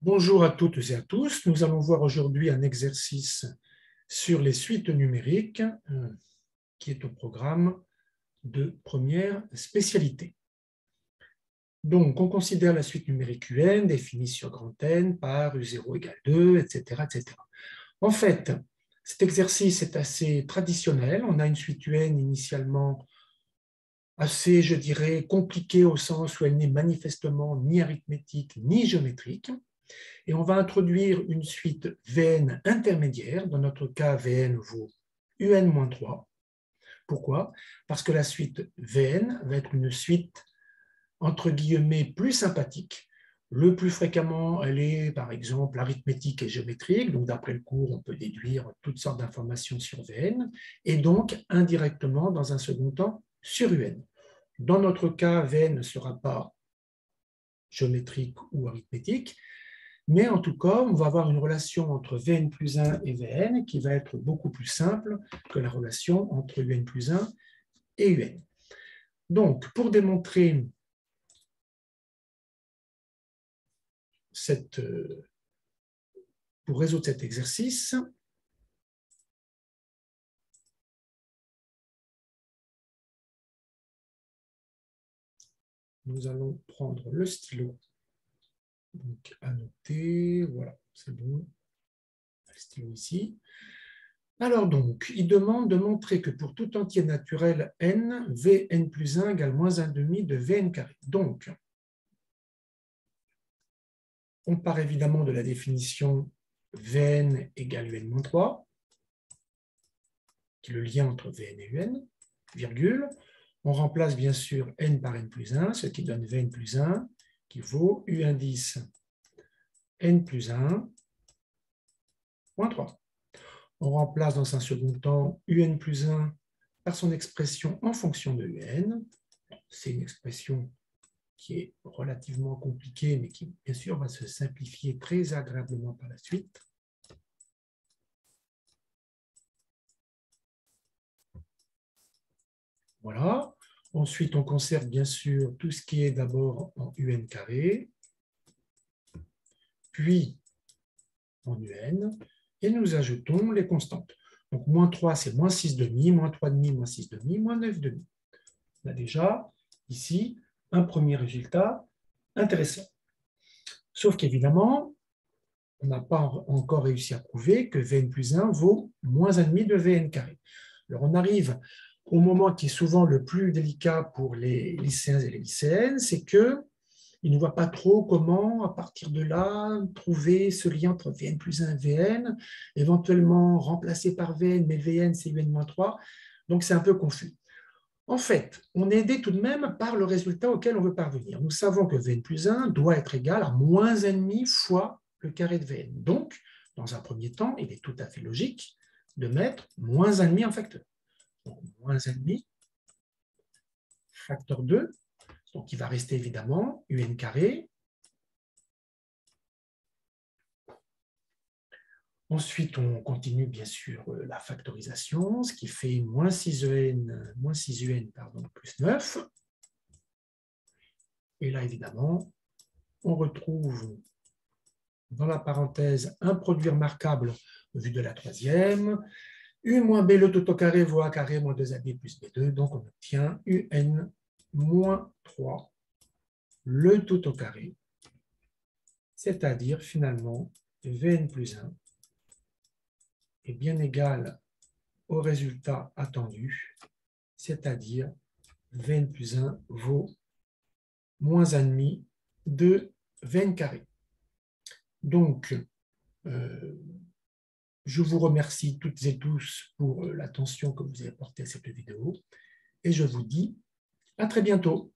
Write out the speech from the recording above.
Bonjour à toutes et à tous. Nous allons voir aujourd'hui un exercice sur les suites numériques qui est au programme de première spécialité. Donc, on considère la suite numérique UN définie sur grand N par U0 égale 2, etc., etc. En fait, cet exercice est assez traditionnel. On a une suite UN initialement assez, je dirais, compliquée au sens où elle n'est manifestement ni arithmétique ni géométrique. Et on va introduire une suite Vn intermédiaire. Dans notre cas, Vn vaut UN-3. Pourquoi? Parce que la suite Vn va être une suite, entre guillemets, plus sympathique. Le plus fréquemment, elle est, par exemple, arithmétique et géométrique. Donc, d'après le cours, on peut déduire toutes sortes d'informations sur Vn. Et donc, indirectement, dans un second temps, sur Un. Dans notre cas, Vn ne sera pas géométrique ou arithmétique, mais en tout cas, on va avoir une relation entre Vn plus 1 et Vn qui va être beaucoup plus simple que la relation entre Un plus 1 et Un. Donc, pour démontrer pour résoudre cet exercice, nous allons prendre le stylo. Donc, à noter, voilà, c'est bon. Le stylo ici. Alors donc, il demande de montrer que pour tout entier naturel n, Vn plus 1 égale moins 1 demi de Vn carré. Donc, on part évidemment de la définition Vn égale Un-3, qui est le lien entre Vn et Un, virgule. On remplace bien sûr n par n plus 1, ce qui donne Vn plus 1, qui vaut U indice n plus 1, moins 3. On remplace dans un second temps Un plus 1 par son expression en fonction de Un. C'est une expression qui est relativement compliquée, mais qui, bien sûr, va se simplifier très agréablement par la suite. Voilà. Ensuite, on conserve bien sûr tout ce qui est d'abord en UN carré, puis en UN, et nous ajoutons les constantes. Donc, moins 3, c'est moins 6 demi, moins 3 demi, moins 6 demi, moins 9 demi. On a déjà ici un premier résultat intéressant. Sauf qu'évidemment, on n'a pas encore réussi à prouver que Vn plus 1 vaut moins 1,5 de Vn carré. Alors, on arrive au moment qui est souvent le plus délicat pour les lycéens et les lycéennes, c'est qu'ils ne voient pas trop comment, à partir de là, trouver ce lien entre Vn plus 1 et Vn, éventuellement remplacé par Vn, mais Vn, c'est Un-3, donc c'est un peu confus. En fait, on est aidé tout de même par le résultat auquel on veut parvenir. Nous savons que Vn plus 1 doit être égal à moins 1,5 fois le carré de Vn. Donc, dans un premier temps, il est tout à fait logique de mettre moins 1,5 en facteur. Donc, moins 1,5 facteur 2. Donc, il va rester évidemment Un carré. Ensuite, on continue bien sûr la factorisation, ce qui fait moins 6Un plus 9. Et là, évidemment, on retrouve dans la parenthèse un produit remarquable vu de la troisième. U moins B le tout au carré vaut A carré moins 2AB plus B2. Donc, on obtient UN moins 3 le tout au carré, c'est-à-dire finalement Vn plus 1 est bien égal au résultat attendu, c'est-à-dire Vn plus 1 vaut moins 1,5 de Vn carré. Donc, je vous remercie toutes et tous pour l'attention que vous avez portée à cette vidéo et je vous dis à très bientôt.